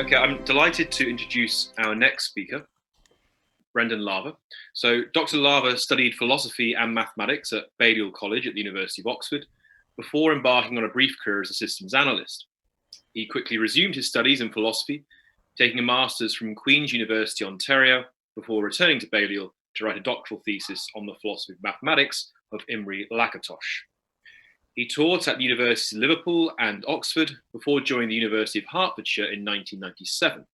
Okay, I'm delighted to introduce our next speaker, Brendan Lava. So Dr. Lava studied philosophy and mathematics at Balliol College at the University of Oxford before embarking on a brief career as a systems analyst. He quickly resumed his studies in philosophy, taking a master's from Queen's University, Ontario, before returning to Balliol to write a doctoral thesis on the philosophy of mathematics of Imre Lakatos. He taught at the Universities of Liverpool and Oxford before joining the University of Hertfordshire in 1997.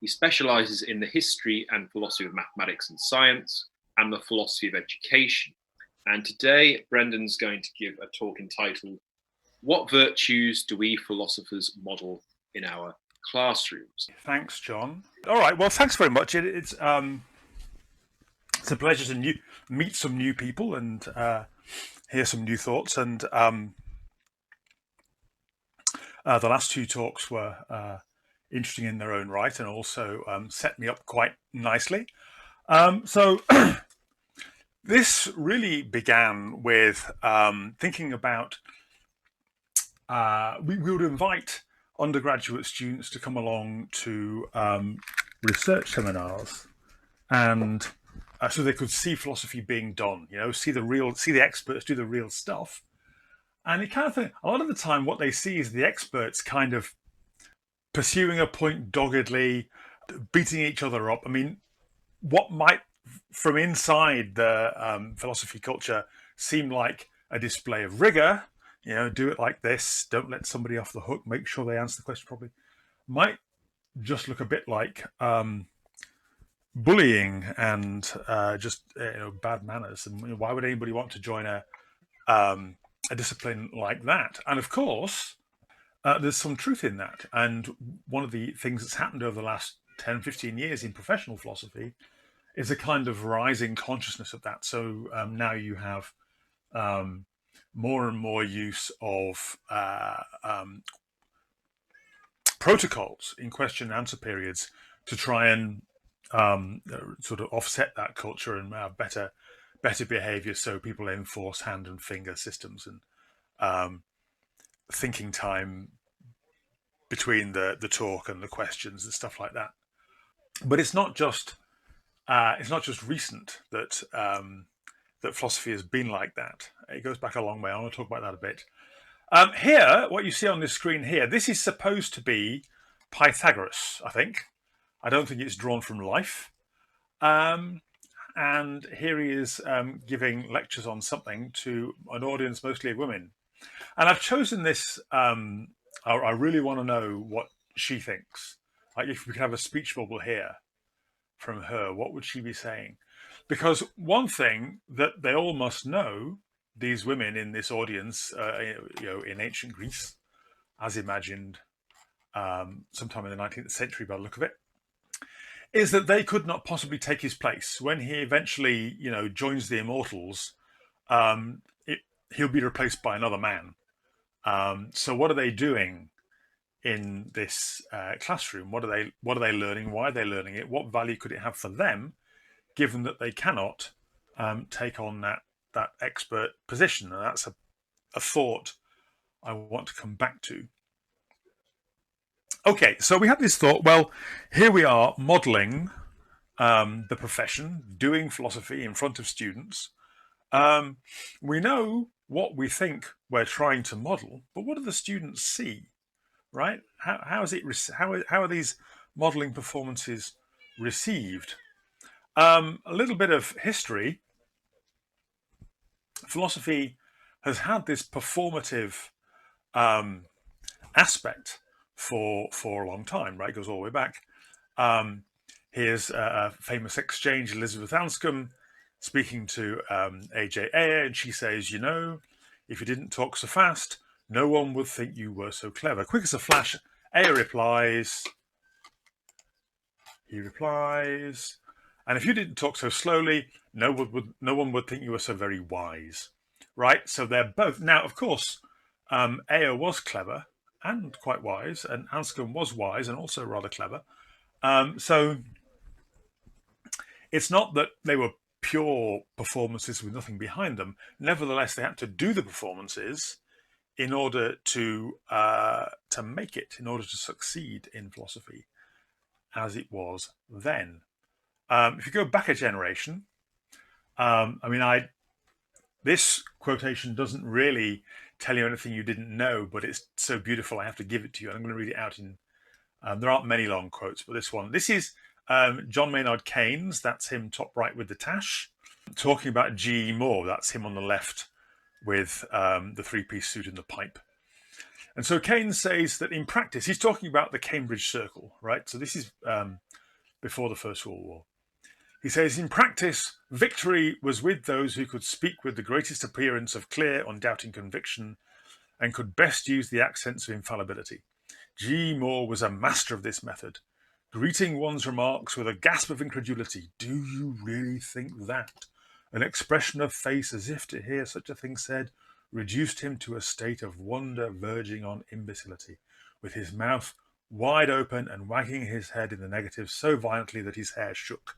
He specialises in the history and philosophy of mathematics and science and the philosophy of education. And today, Brendan's going to give a talk entitled, "What Virtues Do We Philosophers Model in Our Classrooms?" Thanks, John. All right, well, thanks very much. It's a pleasure to meet some new people and hear some new thoughts. And the last two talks were interesting in their own right, and also set me up quite nicely. So this really began with thinking about we would invite undergraduate students to come along to research seminars, and so they could see philosophy being done, see the experts do the real stuff. And you kind of think, a lot of the time what they see is the experts kind of pursuing a point doggedly, beating each other up. I mean, what might from inside the philosophy culture seem like a display of rigor, do it like this, don't let somebody off the hook, make sure they answer the question properly, might just look a bit like bullying and just bad manners. And why would anybody want to join a discipline like that? And of course, there's some truth in that. And one of the things that's happened over the last 10, 15 years in professional philosophy is a kind of rising consciousness of that. So now you have more and more use of protocols in question and answer periods to try and sort of offset that culture and have better behavior. So people enforce hand and finger systems and thinking time between the talk and the questions and stuff like that. But it's not just recent that that philosophy has been like that. It goes back a long way. I want to talk about that a bit. Here, what you see on this screen here, this is supposed to be Pythagoras, I think. I don't think it's drawn from life. And here he is giving lectures on something to an audience mostly of women. And I've chosen this, I really want to know what she thinks. Like if we could have a speech bubble here from her, what would she be saying? Because one thing that they all must know, these women in this audience, in ancient Greece, as imagined sometime in the 19th century by the look of it, is that they could not possibly take his place. When he eventually, joins the immortals, he'll be replaced by another man. So what are they doing in this classroom? What are they learning? Why are they learning it? What value could it have for them, given that they cannot take on that expert position? And that's a thought I want to come back to. Okay, so we have this thought, well, here we are modeling the profession, doing philosophy in front of students. We know what we think we're trying to model, but what do the students see, right? How are these modeling performances received? A little bit of history. Philosophy has had this performative aspect for a long time, right? It goes all the way back. Here's a famous exchange, Elizabeth Anscombe speaking to A.J. Ayer, and she says, if you didn't talk so fast, no one would think you were so clever. Quick as a flash, Ayer replies, and if you didn't talk so slowly, no one would think you were so very wise, right? So they're both. Now, of course, Ayer was clever and quite wise, and Anscombe was wise and also rather clever. So it's not that they were pure performances with nothing behind them. Nevertheless, they had to do the performances in order to make it, in order to succeed in philosophy. as it was then. If you go back a generation, this quotation doesn't really tell you anything you didn't know, but it's so beautiful I have to give it to you. I'm going to read it out in. There aren't many long quotes, but this one. This is John Maynard Keynes. That's him top right with the tash, talking about G.E. Moore. That's him on the left with the three-piece suit and the pipe. And so Keynes says that in practice, he's talking about the Cambridge Circle, right? So this is before the First World War. He says, in practice, victory was with those who could speak with the greatest appearance of clear, undoubting conviction and could best use the accents of infallibility. G. Moore was a master of this method, greeting one's remarks with a gasp of incredulity. Do you really think that? An expression of face as if to hear such a thing said reduced him to a state of wonder verging on imbecility, with his mouth wide open and wagging his head in the negative so violently that his hair shook.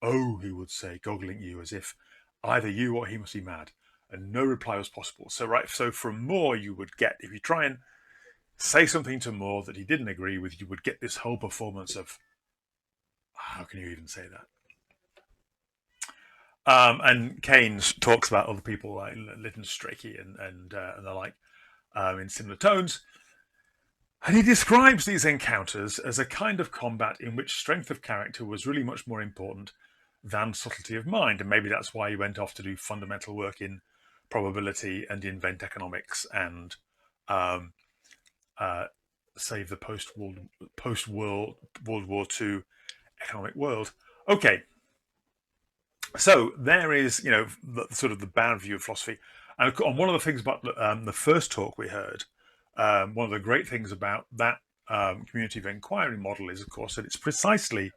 Oh, he would say, goggling you as if either you or he must be mad, and no reply was possible. So from Moore you would get, if you try and say something to Moore that he didn't agree with, you would get this whole performance of, how can you even say that? And Keynes talks about other people like Lytton Strachey and the like in similar tones. And he describes these encounters as a kind of combat in which strength of character was really much more important than subtlety of mind. And maybe that's why he went off to do fundamental work in probability and invent economics and save the post-World War II economic world. Okay. So there is, sort of the bad view of philosophy. And one of the things about the first talk we heard, one of the great things about that community of inquiry model is, of course, that it's precisely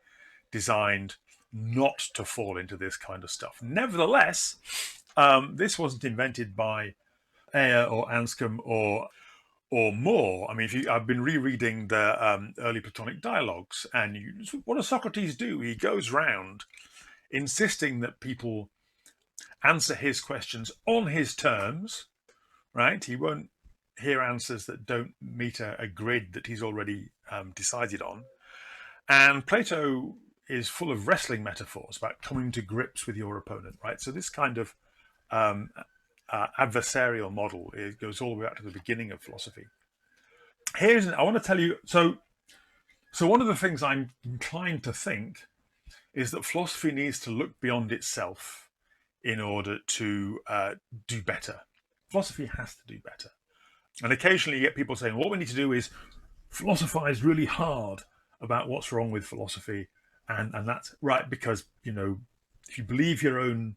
designed not to fall into this kind of stuff. Nevertheless, this wasn't invented by Ayer or Anscombe or Moore. I mean, I've been rereading the early Platonic dialogues, and what does Socrates do? He goes round insisting that people answer his questions on his terms, right? He won't hear answers that don't meet a grid that he's already decided on. And Plato is full of wrestling metaphors about coming to grips with your opponent, right? So this kind of adversarial model goes all the way back to the beginning of philosophy. I want to tell you, so one of the things I'm inclined to think is that philosophy needs to look beyond itself in order to do better. Philosophy has to do better. And occasionally you get people saying, what we need to do is philosophize really hard about what's wrong with philosophy. And that's right, because, if you believe your own,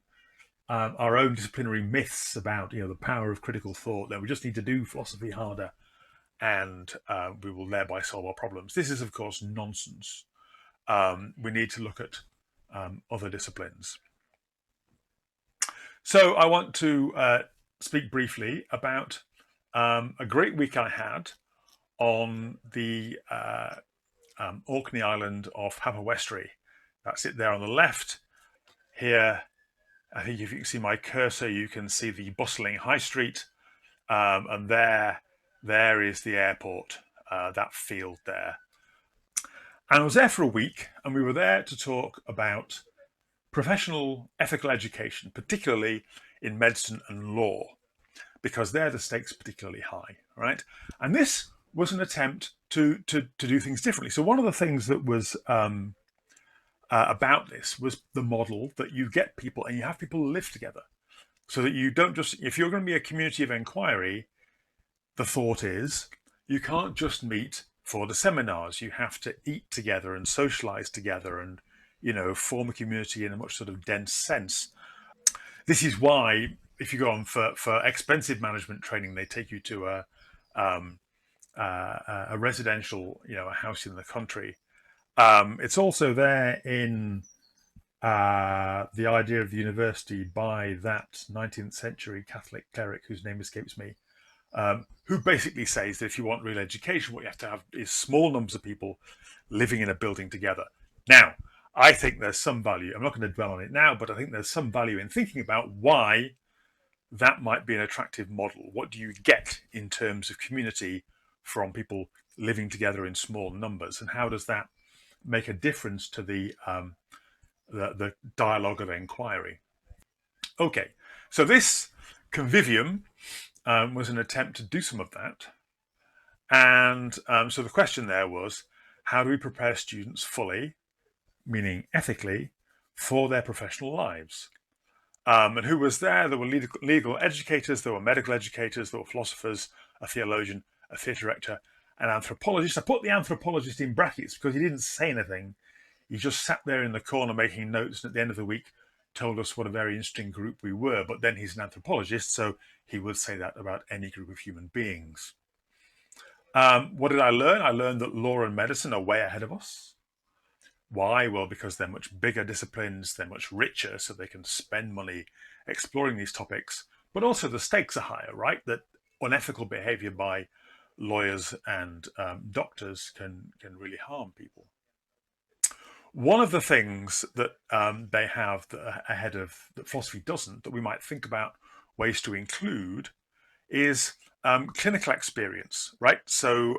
our own disciplinary myths about, the power of critical thought, then we just need to do philosophy harder and we will thereby solve our problems. This is, of course, nonsense. We need to look at other disciplines. So I want to speak briefly about a great week I had on the Orkney island of Haverwestry. That's it there on the left. Here, I think if you can see my cursor, you can see the bustling high street. And there is the airport, that field there. And I was there for a week, and we were there to talk about professional ethical education, particularly in medicine and law, because there the stakes are particularly high, right? And this was an attempt to do things differently. So one of the things that was about this was the model that you get people, and you have people live together, so that you don't just, if you're going to be a community of inquiry, the thought is you can't just meet for the seminars. You have to eat together and socialize together and, form a community in a much sort of dense sense. This is why, if you go on for expensive management training, they take you to a residential, a house in the country. It's also there in the idea of the university by that 19th century Catholic cleric whose name escapes me, who basically says that if you want real education, what you have to have is small numbers of people living in a building together. Now, I think there's some value, I'm not going to dwell on it now, but I think there's some value in thinking about why that might be an attractive model. What do you get in terms of community from people living together in small numbers, and how does that make a difference to the dialogue of inquiry. Okay, so this convivium was an attempt to do some of that. And so the question there was, how do we prepare students fully, meaning ethically, for their professional lives? And who was there? There were legal educators, there were medical educators, there were philosophers, a theologian, a theatre director, an anthropologist. I put the anthropologist in brackets because he didn't say anything. He just sat there in the corner making notes, and at the end of the week told us what a very interesting group we were. But then he's an anthropologist, so he would say that about any group of human beings. What did I learn? I learned that law and medicine are way ahead of us. Why? Well, because they're much bigger disciplines, they're much richer, so they can spend money exploring these topics. But also the stakes are higher, right? That unethical behavior by lawyers and doctors can really harm people. One of the things that they have ahead of that philosophy doesn't, that we might think about ways to include, is clinical experience, right? So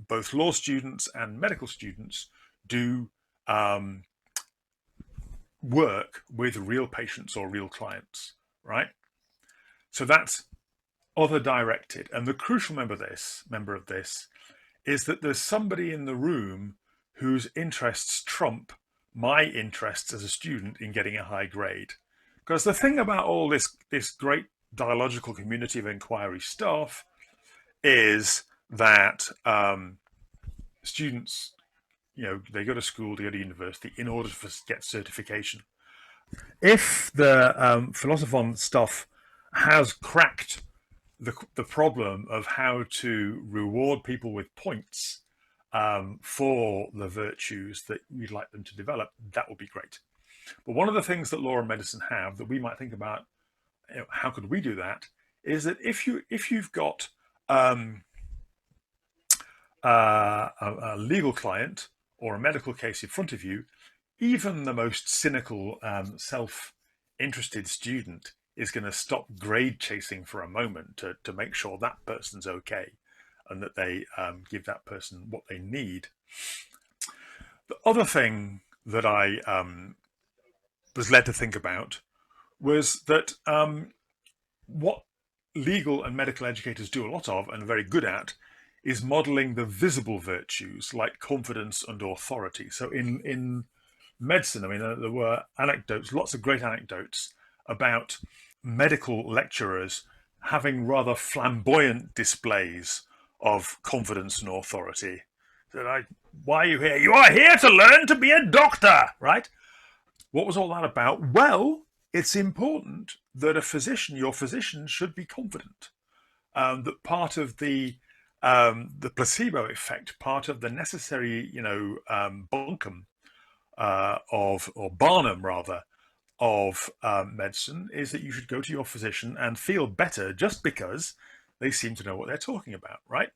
both law students and medical students do work with real patients or real clients, right? So that's other directed. And the crucial member of this is that there's somebody in the room whose interests trump my interests as a student in getting a high grade. Because the thing about all this great dialogical community of inquiry stuff is that students, they go to school, they go to university in order to get certification. If the Philosophon stuff has cracked the problem of how to reward people with points for the virtues that we'd like them to develop, that would be great. But one of the things that law and medicine have that we might think about, how could we do that, is that if you've got a legal client or a medical case in front of you, even the most cynical, self-interested student is going to stop grade chasing for a moment to make sure that person's okay and that they give that person what they need. The other thing that I was led to think about was that what legal and medical educators do a lot of and are very good at is modeling the visible virtues like confidence and authority. So in medicine, I mean, there were anecdotes, lots of great anecdotes about medical lecturers having rather flamboyant displays of confidence and authority. Why are you here? You are here to learn to be a doctor, right? What was all that about? Well, it's important that your physician should be confident. That part of the placebo effect, part of the necessary, bunkum or Barnum rather, of medicine is that you should go to your physician and feel better just because they seem to know what they're talking about, right?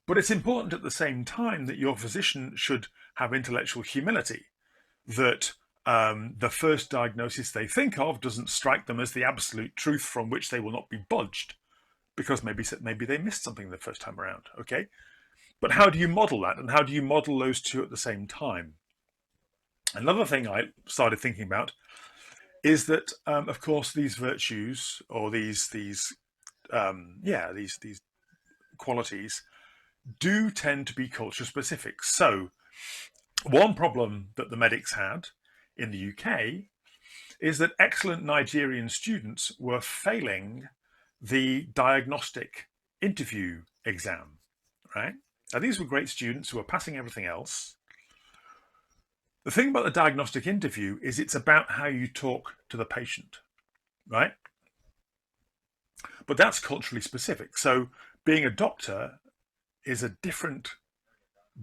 But it's important at the same time that your physician should have intellectual humility, that the first diagnosis they think of doesn't strike them as the absolute truth from which they will not be budged, because maybe they missed something the first time around, okay? But how do you model that? And how do you model those two at the same time? Another thing I started thinking about is that, of course, these virtues or these qualities do tend to be culture specific. So one problem that the medics had in the UK is that excellent Nigerian students were failing the diagnostic interview exam, right? Now, these were great students who were passing everything else. The thing about the diagnostic interview is it's about how you talk to the patient, right? But that's culturally specific. So being a doctor is a different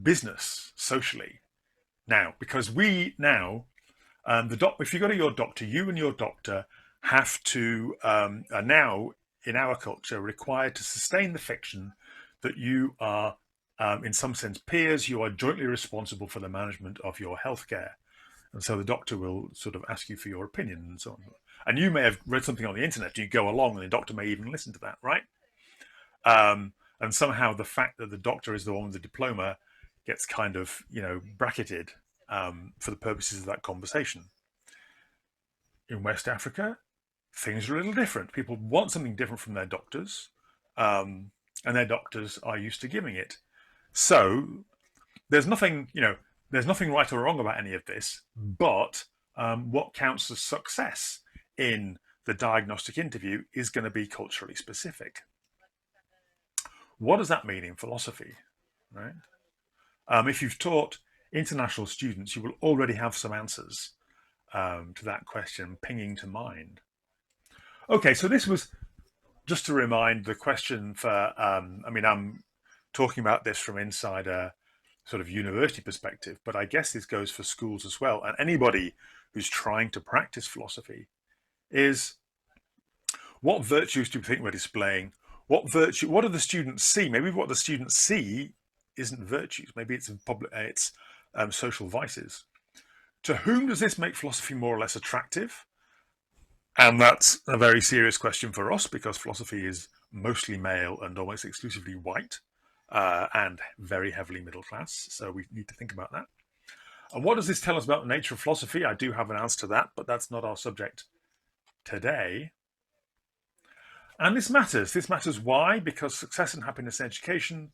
business socially now, because if you go to your doctor, you and your doctor have to, are now in our culture required to sustain the fiction that you are, in some sense, peers. You are jointly responsible for the management of your healthcare. And so the doctor will sort of ask you for your opinion and so on. And you may have read something on the internet, you go along and the doctor may even listen to that, right? And somehow the fact that the doctor is the one with the diploma gets kind of, bracketed for the purposes of that conversation. In West Africa, things are a little different. People want something different from their doctors, and their doctors are used to giving it. So there's nothing, there's nothing right or wrong about any of this, but what counts as success in the diagnostic interview is going to be culturally specific. What does that mean in philosophy, right? If you've taught international students, you will already have some answers to that question pinging to mind. Okay, so this was just to remind the question for, I'm talking about this from inside a sort of university perspective, but I guess this goes for schools as well. And anybody who's trying to practice philosophy is, what virtues do you think we're displaying? What do the students see? Maybe what the students see isn't virtues. Maybe it's social vices. To whom does this make philosophy more or less attractive? And that's a very serious question for us, because philosophy is mostly male and almost exclusively white, and very heavily middle class. So we need to think about that. And what does this tell us about the nature of philosophy? I do have an answer to that, but that's not our subject today. And this matters. This matters why? Because success and happiness in education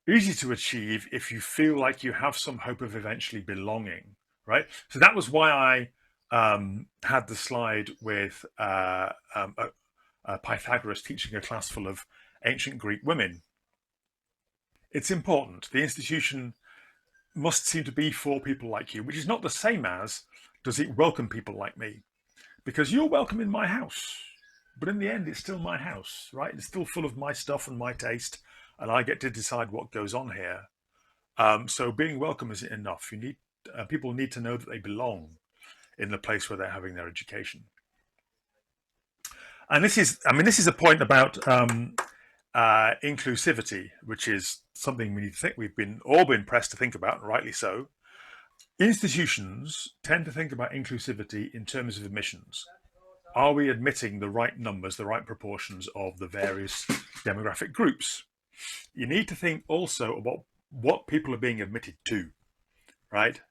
are easy to achieve if you feel like you have some hope of eventually belonging, right? So that was why I had the slide with Pythagoras teaching a class full of ancient Greek women. It's important. The institution must seem to be for people like you, which is not the same as, does it welcome people like me? Because you're welcome in my house, but in the end, it's still my house, right? It's still full of my stuff and my taste, and I get to decide what goes on here. So being welcome isn't enough. People need to know that they belong in the place where they're having their education. And this is a point about inclusivity, which is something we need to think. We've all been pressed to think about, and rightly so. Institutions tend to think about inclusivity in terms of admissions. Are we admitting the right numbers, the right proportions of the various demographic groups? You need to think also about what people are being admitted to, right?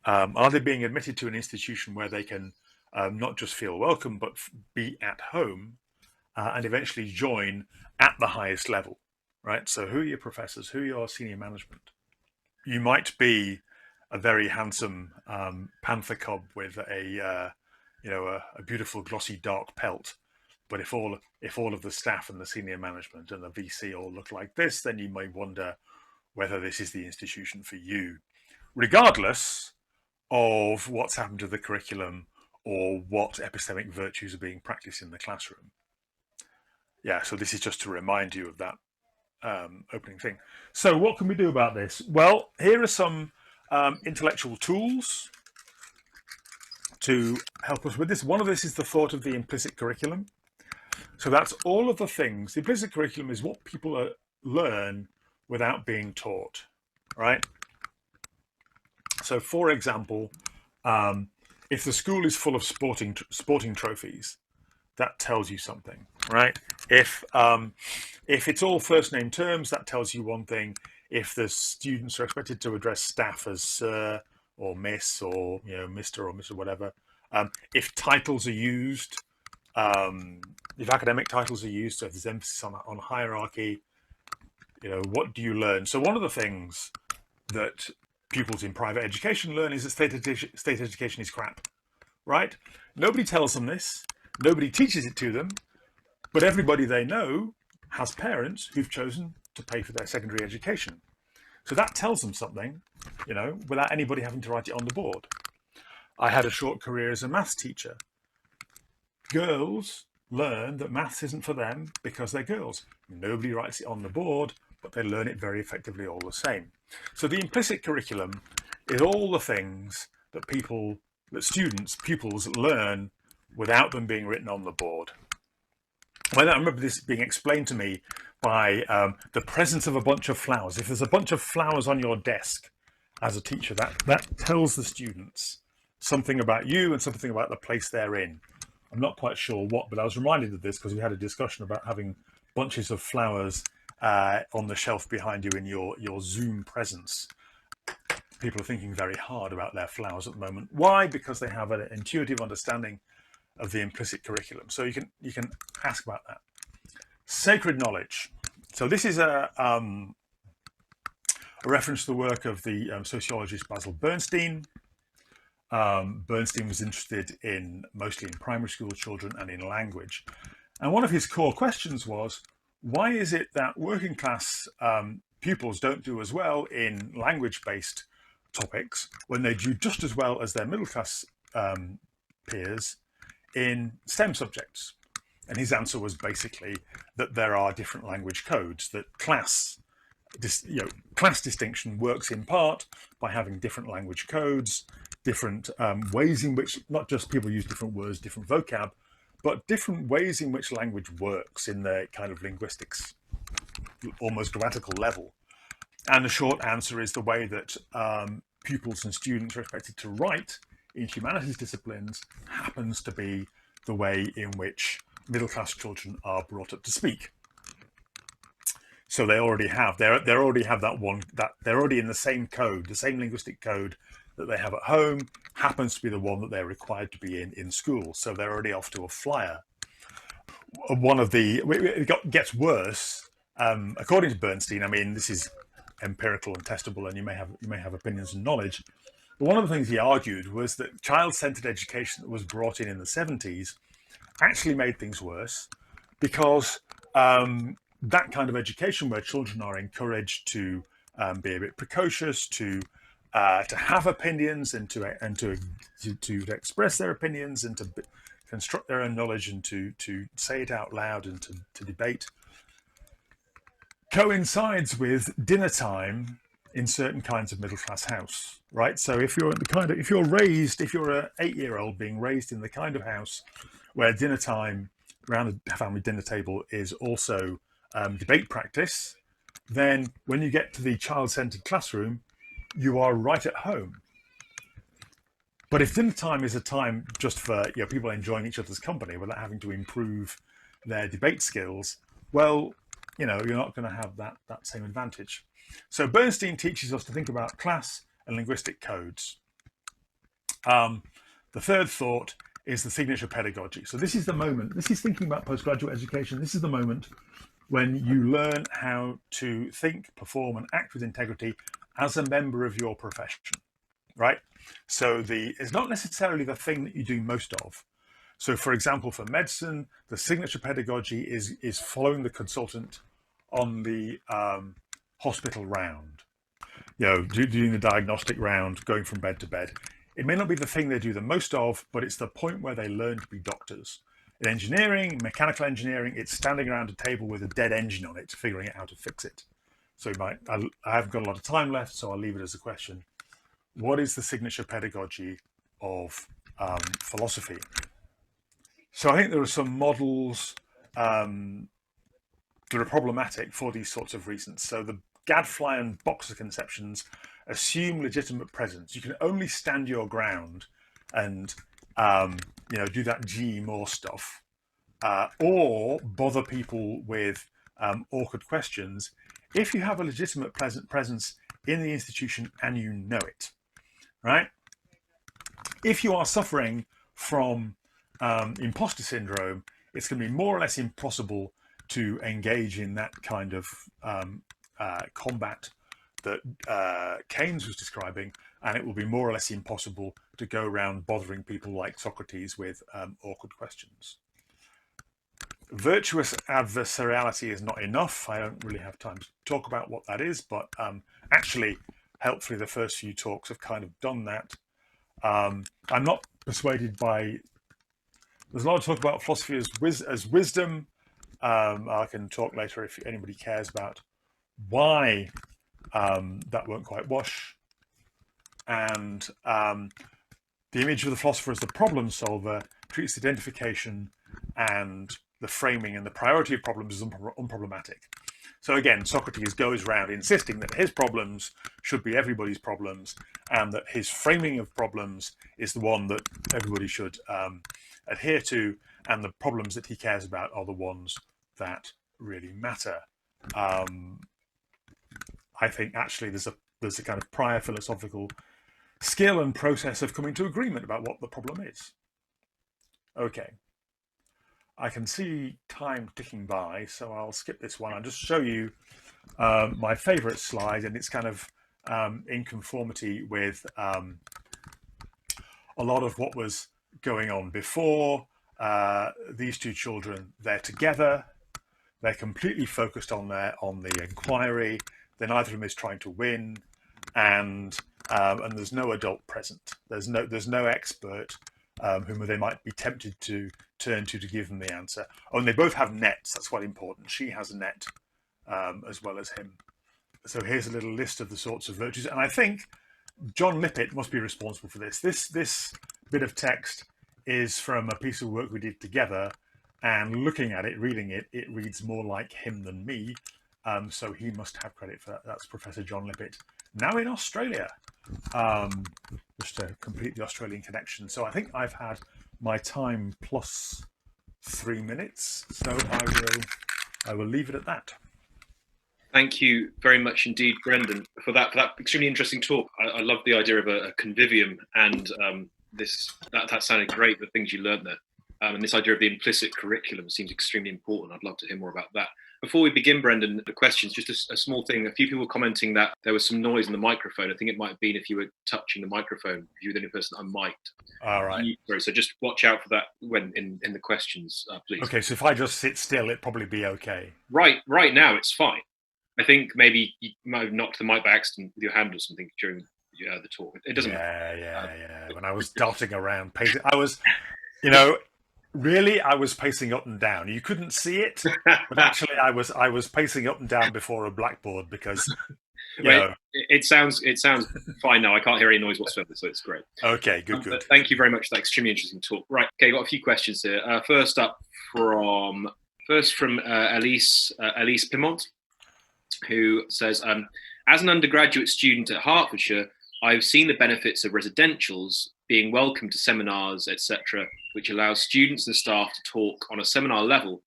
Are they being admitted to an institution where they can not just feel welcome, but be at home and eventually join at the highest level, right? So who are your professors? Who are your senior management? You might be a very handsome panther cub with a beautiful glossy dark pelt, but if all of the staff and the senior management and the VC all look like this, then you may wonder whether this is the institution for you, regardless of what's happened to the curriculum or what epistemic virtues are being practiced in the classroom. Yeah, so this is just to remind you of that opening thing. So what can we do about this? Well, here are some intellectual tools to help us with this. One of this is the thought of the implicit curriculum. So that's all of the things. The implicit curriculum is what people learn without being taught, right? So, for example, if the school is full of sporting trophies, that tells you something, right? If it's all first name terms, that tells you one thing. If the students are expected to address staff as sir or miss or Mr. or Mr. whatever, if titles are used, if academic titles are used, so if there's emphasis on hierarchy, what do you learn? So one of the things that pupils in private education learn is that state education is crap, right? Nobody tells them this. Nobody teaches it to them, but everybody they know has parents who've chosen to pay for their secondary education. So that tells them something, without anybody having to write it on the board. I had a short career as a maths teacher. Girls learn that maths isn't for them because they're girls. Nobody writes it on the board, but they learn it very effectively all the same. So the implicit curriculum is all the things that pupils learn without them being written on the board. I remember this being explained to me by the presence of a bunch of flowers. If there's a bunch of flowers on your desk as a teacher, that tells the students something about you and something about the place they're in. I'm not quite sure what, but I was reminded of this because we had a discussion about having bunches of flowers on the shelf behind you in your Zoom presence. People are thinking very hard about their flowers at the moment. Why? Because they have an intuitive understanding of the implicit curriculum. So you can ask about that. Sacred knowledge. So this is a reference to the work of the sociologist Basil Bernstein. Bernstein was interested mostly in primary school children and in language. And one of his core questions was, why is it that working class pupils don't do as well in language-based topics when they do just as well as their middle class peers in STEM subjects? And his answer was basically that there are different language codes, that class distinction works in part by having different language codes, different ways in which not just people use different words, different vocab, but different ways in which language works in the kind of linguistics, almost grammatical level. And the short answer is the way that pupils and students are expected to write in humanities disciplines happens to be the way in which middle-class children are brought up to speak. So they already have they're already in the same code, the same linguistic code that they have at home happens to be the one that they're required to be in school. So they're already off to a flyer. It gets worse, according to Bernstein. I mean, this is empirical and testable, and you may have opinions and knowledge. But one of the things he argued was that child-centered education that was brought in the 70s actually made things worse, because that kind of education where children are encouraged to be a bit precocious, to have opinions and to express their opinions and to construct their own knowledge and to say it out loud and to debate, coincides with dinner time in certain kinds of middle class house, right? So if you're an 8-year-old being raised in the kind of house where dinner time around a family dinner table is also debate practice, then when you get to the child-centered classroom, you are right at home. But if dinner time is a time just for people enjoying each other's company without having to improve their debate skills, well, you're not going to have that same advantage. So Bernstein teaches us to think about class and linguistic codes. The third thought is the signature pedagogy. So this is the moment. This is thinking about postgraduate education. This is the moment when you learn how to think, perform, and act with integrity as a member of your profession, right? So it's not necessarily the thing that you do most of. So, for example, for medicine, the signature pedagogy is following the consultant on the hospital round, doing the diagnostic round, going from bed to bed. It may not be the thing they do the most of, but it's the point where they learn to be doctors. In engineering, mechanical engineering, it's standing around a table with a dead engine on it, figuring out how to fix it. So I haven't got a lot of time left, so I'll leave it as a question. What is the signature pedagogy of philosophy? So I think there are some models that are problematic for these sorts of reasons. So the Gadfly and Boxer conceptions assume legitimate presence. You can only stand your ground and do that G more stuff, or bother people with awkward questions if you have a legitimate presence in the institution and you know it, right? If you are suffering from imposter syndrome, it's going to be more or less impossible to engage in that kind of combat that Keynes was describing, and it will be more or less impossible to go around bothering people like Socrates with awkward questions. Virtuous adversariality is not enough. I don't really have time to talk about what that is, but actually, helpfully, the first few talks have kind of done that. I'm not persuaded by... There's a lot of talk about philosophy as wisdom. I can talk later if anybody cares about why that won't quite wash. And the image of the philosopher as the problem solver treats identification and the framing and the priority of problems as unproblematic. So again, Socrates goes around insisting that his problems should be everybody's problems, and that his framing of problems is the one that everybody should adhere to, and the problems that he cares about are the ones that really matter. I think actually there's a kind of prior philosophical skill and process of coming to agreement about what the problem is. Okay. I can see time ticking by, so I'll skip this one. I'll just show you my favorite slide, and it's kind of in conformity with a lot of what was going on before. These two children, they're together. They're completely focused on the inquiry. Then neither of them is trying to win, and there's no adult present. There's no expert whom they might be tempted to turn to give them the answer. Oh, and they both have nets. That's quite important. She has a net as well as him. So here's a little list of the sorts of virtues, and I think John Lippitt must be responsible for this. This bit of text is from a piece of work we did together, and looking at it, reading it, it reads more like him than me. So he must have credit for that. That's Professor John Lippitt, now in Australia. Just to complete the Australian connection. So I think I've had my time plus 3 minutes. So I will leave it at that. Thank you very much indeed, Brendan, for that extremely interesting talk. I love the idea of a convivium, and that sounded great. The things you learned there, and this idea of the implicit curriculum seems extremely important. I'd love to hear more about that. Before we begin, Brendan, the questions, just a small thing. A few people commenting that there was some noise in the microphone. I think it might have been if you were touching the microphone, if you were the only person unmiked. All right. Sorry, so just watch out for that when in the questions, please. Okay, so if I just sit still, it'd probably be okay. Right now, it's fine. I think maybe you might have knocked the mic by accident with your hand or something during the talk. It doesn't matter. Yeah. When I was darting around, pacing, I was, really, I was pacing up and down. You couldn't see it, but actually, I was pacing up and down before a blackboard because, it sounds fine now. I can't hear any noise whatsoever, so it's great. Okay, good. Thank you very much for that extremely interesting talk. Right, okay, got a few questions here. First from Elise Pimont, who says, as an undergraduate student at Hertfordshire, I've seen the benefits of residentials, being welcome to seminars, etc., which allows students and staff to talk on a seminar level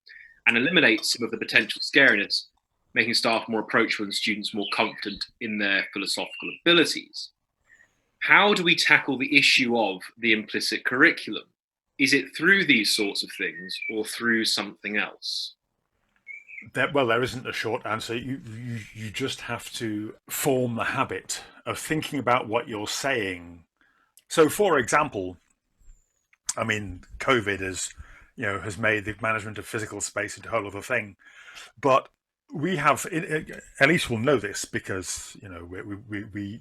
and eliminates some of the potential scariness, making staff more approachable and students more confident in their philosophical abilities. How do we tackle the issue of the implicit curriculum? Is it through these sorts of things or through something else? There isn't a short answer. You just have to form the habit of thinking about what you're saying. So, for example, I mean, COVID has made the management of physical space into a whole other thing. But we have, Elise will know this because we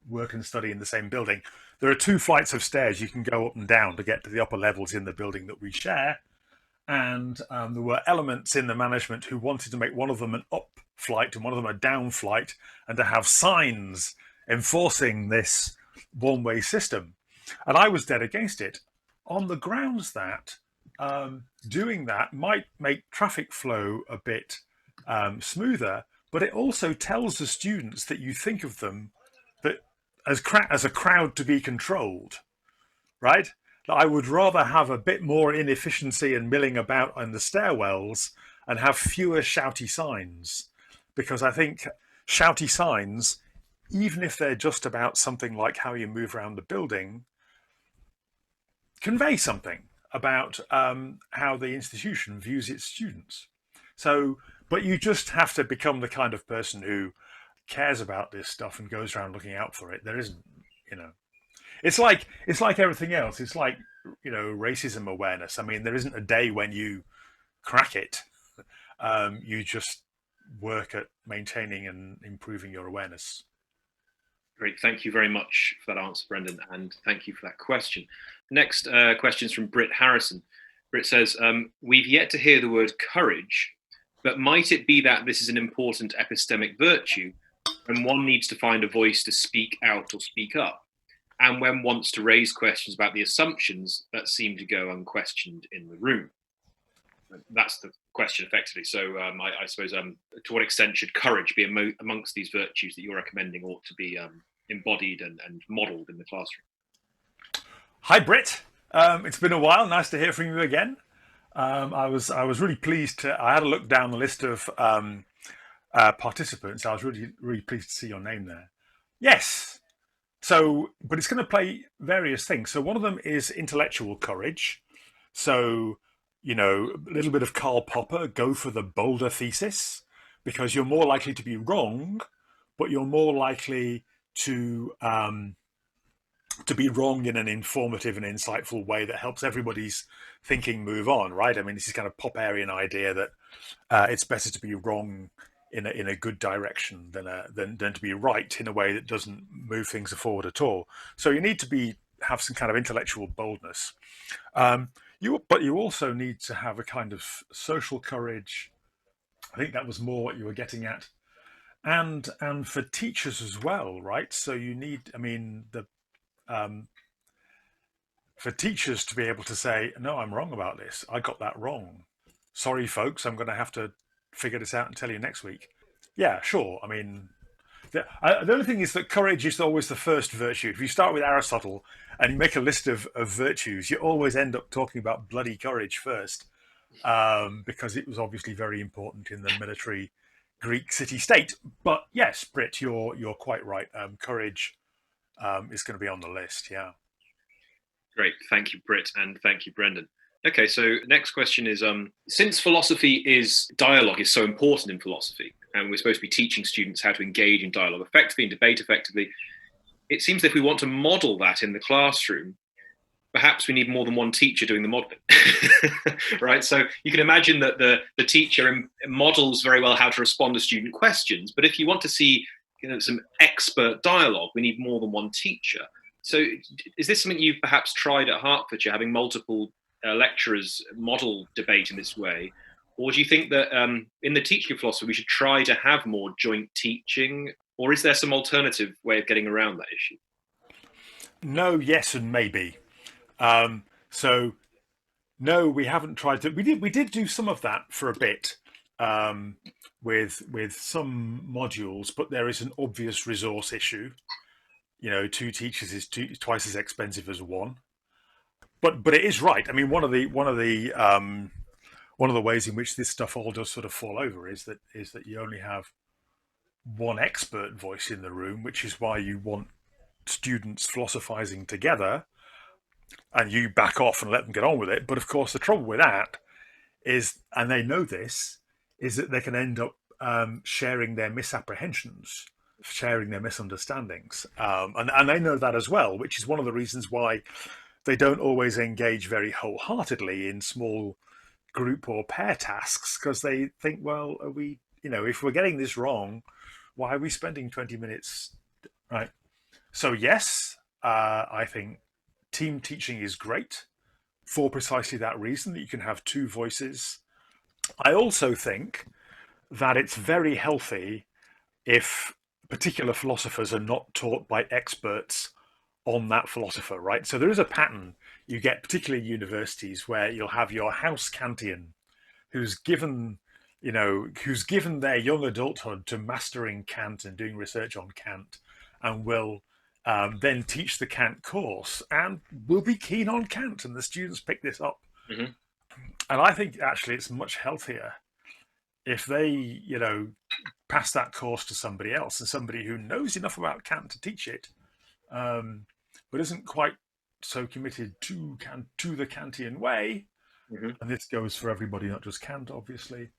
work and study in the same building. There are 2 flights of stairs you can go up and down to get to the upper levels in the building that we share. And there were elements in the management who wanted to make one of them an up flight and one of them a down flight, and to have signs enforcing this one-way system. And I was dead against it on the grounds that doing that might make traffic flow a bit smoother, but it also tells the students that you think of them that as a crowd to be controlled, right? I would rather have a bit more inefficiency and milling about in the stairwells and have fewer shouty signs, because I think shouty signs, even if they're just about something like how you move around the building, convey something about how the institution views its students. So, but you just have to become the kind of person who cares about this stuff and goes around looking out for it. There isn't, It's like everything else. It's like, racism awareness. I mean, there isn't a day when you crack it. You just work at maintaining and improving your awareness. Great. Thank you very much for that answer, Brendan, and thank you for that question. Next question is from Britt Harrison. Britt says, we've yet to hear the word courage, but might it be that this is an important epistemic virtue when one needs to find a voice to speak out or speak up, and when wants to raise questions about the assumptions that seem to go unquestioned in the room? That's the question, effectively. So I suppose, to what extent should courage be amongst these virtues that you're recommending ought to be embodied and modelled in the classroom? Hi, Britt. It's been a while. Nice to hear from you again. I was really pleased I had a look down the list of participants. I was really pleased to see your name there. Yes. So, but it's going to play various things. So one of them is intellectual courage. So, a little bit of Karl Popper, go for the bolder thesis, because you're more likely to be wrong, but you're more likely to be wrong in an informative and insightful way that helps everybody's thinking move on, right? I mean, this is kind of Popperian idea that it's better to be wrong in a good direction than to be right in a way that doesn't move things forward at all. So you need to have some kind of intellectual boldness. But you also need to have a kind of social courage. I think that was more what you were getting at, and for teachers as well, right? So you need, I mean, the for teachers to be able to say, no, I'm wrong about this. I got that wrong. Sorry, folks, I'm going to have to figure this out and tell you next week. Yeah, sure. I mean, the only thing is that courage is always the first virtue. If you start with Aristotle and you make a list of virtues, you always end up talking about bloody courage first, because it was obviously very important in the military Greek city-state. But yes, Britt, you're quite right. Courage is going to be on the list. Yeah. Great. Thank you, Britt, and thank you, Brendan. Okay, so next question is, since dialogue is so important in philosophy, and we're supposed to be teaching students how to engage in dialogue effectively and debate effectively, it seems that if we want to model that in the classroom, perhaps we need more than one teacher doing the modeling, right? So you can imagine that the teacher models very well how to respond to student questions, but if you want to see some expert dialogue, we need more than one teacher. So is this something you've perhaps tried at Hertfordshire, having multiple lecturers model debate in this way? Or do you think that in the teaching of philosophy, we should try to have more joint teaching? Or is there some alternative way of getting around that issue? No, yes, and maybe. So no, we haven't tried to. We did do some of that for a bit, with some modules, but there is an obvious resource issue. Two teachers is twice as expensive as one. But it is right. I mean, one of the ways in which this stuff all does sort of fall over is that you only have one expert voice in the room, which is why you want students philosophizing together, and you back off and let them get on with it. But of course, the trouble with that is, and they know this, is that they can end up sharing their misapprehensions, sharing their misunderstandings, and they know that as well, which is one of the reasons why they don't always engage very wholeheartedly in small group or pair tasks, because they think, well, are we, if we're getting this wrong, why are we spending 20 minutes, right? So yes, I think team teaching is great for precisely that reason, that you can have two voices. I also think that it's very healthy if particular philosophers are not taught by experts on that philosopher, right? So there is a pattern you get, particularly universities, where you'll have your house Kantian who's given their young adulthood to mastering Kant and doing research on Kant, and will then teach the Kant course and will be keen on Kant, and the students pick this up. Mm-hmm. And I think actually it's much healthier if they, pass that course to somebody else, and somebody who knows enough about Kant to teach it, but isn't quite so committed to the Kantian way. Mm-hmm. And this goes for everybody, not just Kant, obviously.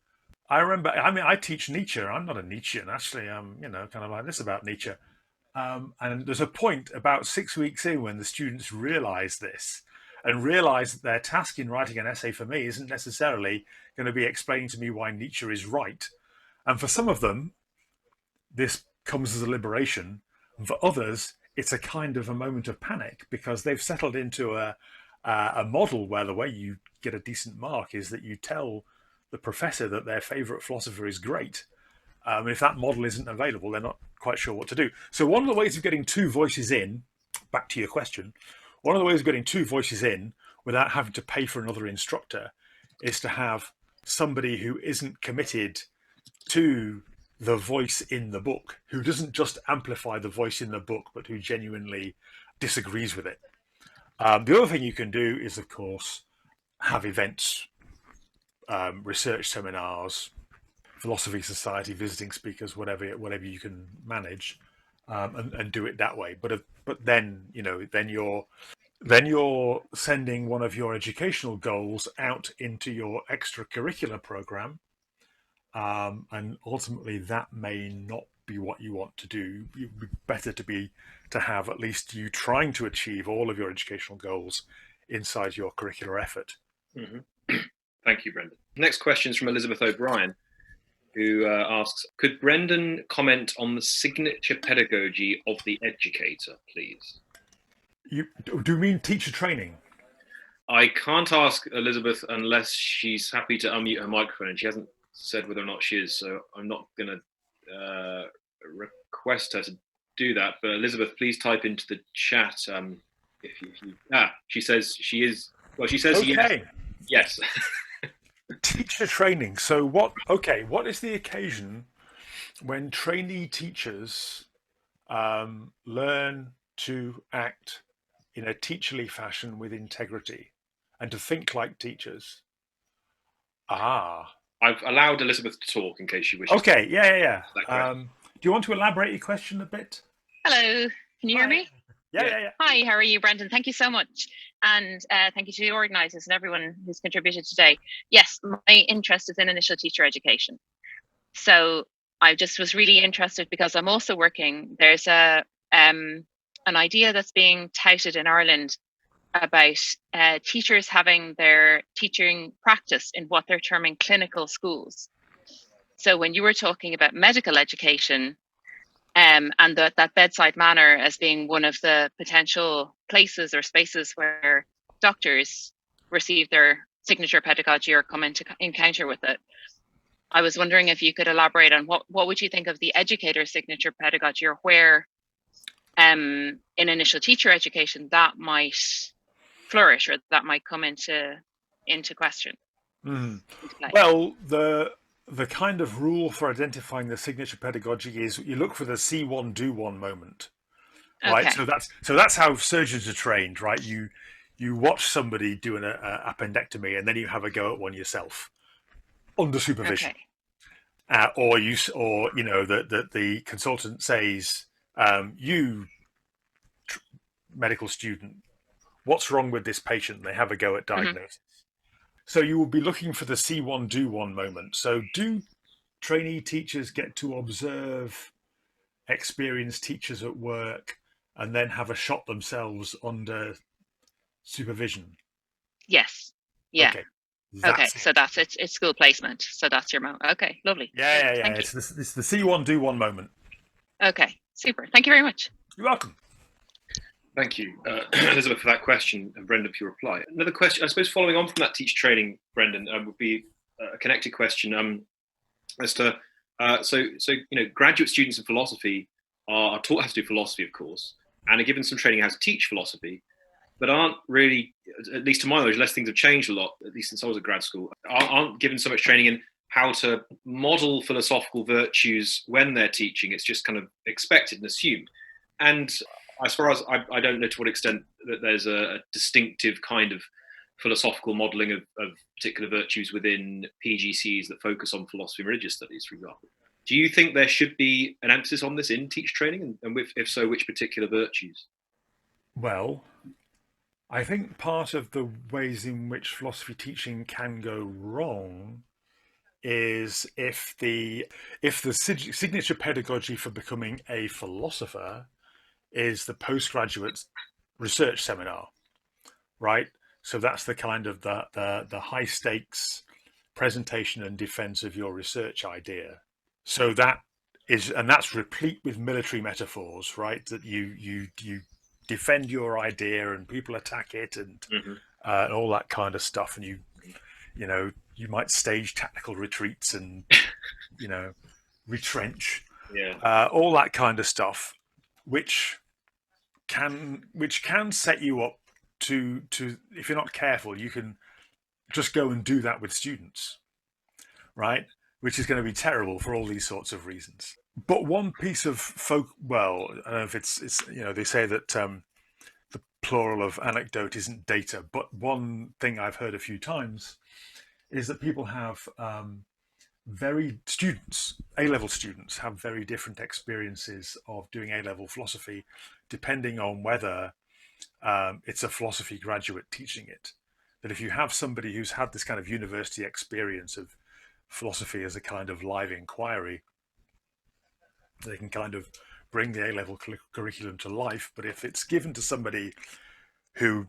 I remember, I teach Nietzsche. I'm not a Nietzschean, actually. I'm, kind of like this about Nietzsche. And there's a point about 6 weeks in when the students realize this, and realize that their task in writing an essay for me isn't necessarily going to be explaining to me why Nietzsche is right. And for some of them, this comes as a liberation. And for others, it's a kind of a moment of panic, because they've settled into a model where the way you get a decent mark is that you tell the professor that their favorite philosopher is great. If that model isn't available, they're not quite sure what to do. So one of the ways of getting two voices in, back to your question, one of the ways of getting two voices in without having to pay for another instructor is to have somebody who isn't committed to the voice in the book, who doesn't just amplify the voice in the book, but who genuinely disagrees with it. The other thing you can do is, of course, have events, research seminars, philosophy society, visiting speakers, whatever you can manage, and do it that way. But then you're sending one of your educational goals out into your extracurricular program, and ultimately that may not be what you want to do. It would be better to have at least you trying to achieve all of your educational goals inside your curricular effort. Mm-hmm. Thank you, Brendan. Next question is from Elizabeth O'Brien, who asks, could Brendan comment on the signature pedagogy of the educator, please? You do you mean teacher training? I can't ask Elizabeth unless she's happy to unmute her microphone, and she hasn't said whether or not she is, so I'm not going to request her to do that. But Elizabeth, please type into the chat if you. She says she is. Well, she says Okay. yes. Teacher training. So what? Okay, what is the occasion when trainee teachers learn to act in a teacherly fashion with integrity and to think like teachers? I've allowed Elizabeth to talk in case she wishes. Okay, yeah. Do you want to elaborate your question a bit? Hello, can you hear me? Yeah. Hi, how are you, Brendan? Thank you so much. And thank you to the organisers and everyone who's contributed today. Yes, my interest is in initial teacher education. So I just was really interested because I'm also working, there's an idea that's being touted in Ireland about teachers having their teaching practice in what they're terming clinical schools. So when you were talking about medical education, and that bedside manner as being one of the potential places or spaces where doctors receive their signature pedagogy or come into encounter with it. I was wondering if you could elaborate on what would you think of the educator signature pedagogy, or where in initial teacher education that might flourish or that might come into question. Well, the kind of rule for identifying the signature pedagogy is you look for the see one do one moment, right? Okay. So that's how surgeons are trained, right? You watch somebody do an appendectomy and then you have a go at one yourself under supervision. Okay. Or the consultant says, you medical student, what's wrong with this patient? They have a go at diagnosis. So you will be looking for the see one do one moment. So do trainee teachers get to observe experienced teachers at work and then have a shot themselves under supervision? Yes. Yeah. Okay. So that's it. It's school placement. So that's your moment. Okay, lovely. Yeah. It's the see one do one moment. Okay, super. Thank you very much. You're welcome. Thank you, Elizabeth, for that question, and Brendan for your reply. Another question, I suppose, following on from that teacher training, Brendan, would be a connected question as to graduate students in philosophy are taught how to do philosophy, of course, and are given some training how to teach philosophy, but aren't really, at least to my knowledge, unless things have changed a lot, at least since I was at grad school, aren't given so much training in how to model philosophical virtues when they're teaching. It's just kind of expected and assumed. And as far as I don't know to what extent that there's a distinctive kind of philosophical modelling of particular virtues within PGCs that focus on philosophy and religious studies, for example. Do you think there should be an emphasis on this in teacher training? And if so, which particular virtues? Well, I think part of the ways in which philosophy teaching can go wrong is if the signature pedagogy for becoming a philosopher is the postgraduate research seminar, right? So that's the kind of the high stakes presentation and defense of your research idea. So that's replete with military metaphors, right? That you defend your idea and people attack it and all that kind of stuff, and you might stage tactical retreats and retrench, all that kind of stuff, which can set you up to if you're not careful, you can just go and do that with students, right? Which is going to be terrible for all these sorts of reasons. But one piece of I don't know if it's they say that the plural of anecdote isn't data, but one thing I've heard a few times is that people have A-level students have very different experiences of doing A-level philosophy, depending on whether it's a philosophy graduate teaching it. That if you have somebody who's had this kind of university experience of philosophy as a kind of live inquiry, they can kind of bring the A-level curriculum to life. But if it's given to somebody who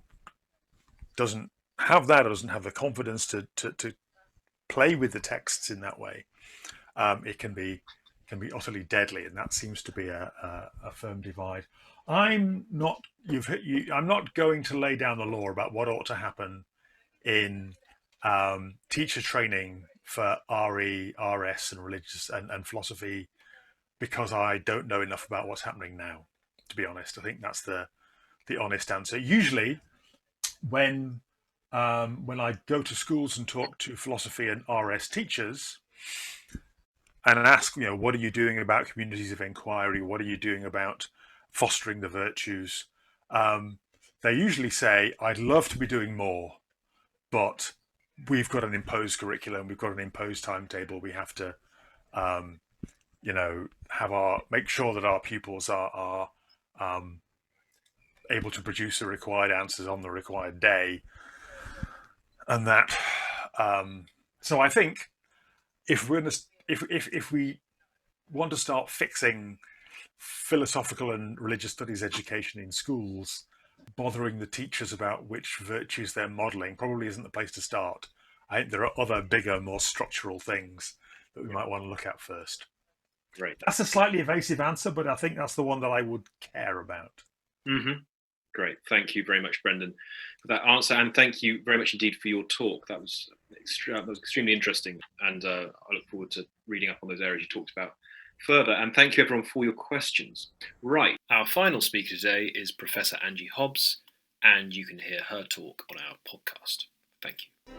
doesn't have that or doesn't have the confidence to play with the texts in that way, it can be utterly deadly, and that seems to be a firm divide. I'm not going to lay down the law about what ought to happen in teacher training for RE, RS, and religious and philosophy, because I don't know enough about what's happening now. To be honest, I think that's the honest answer. Usually, when I go to schools and talk to philosophy and RS teachers and ask, what are you doing about communities of inquiry? What are you doing about fostering the virtues? They usually say, I'd love to be doing more, but we've got an imposed curriculum, we've got an imposed timetable. We have to, make sure that our pupils are able to produce the required answers on the required day. And that, so I think if we want to start fixing philosophical and religious studies education in schools, bothering the teachers about which virtues they're modelling probably isn't the place to start. I think there are other bigger, more structural things that we might want to look at first. Right. That's a slightly evasive answer, but I think that's the one that I would care about. Mm-hmm. Great. Thank you very much, Brendan, for that answer. And thank you very much indeed for your talk. That was extremely interesting. And I look forward to reading up on those areas you talked about further. And thank you, everyone, for your questions. Right. Our final speaker today is Professor Angie Hobbs, and you can hear her talk on our podcast. Thank you.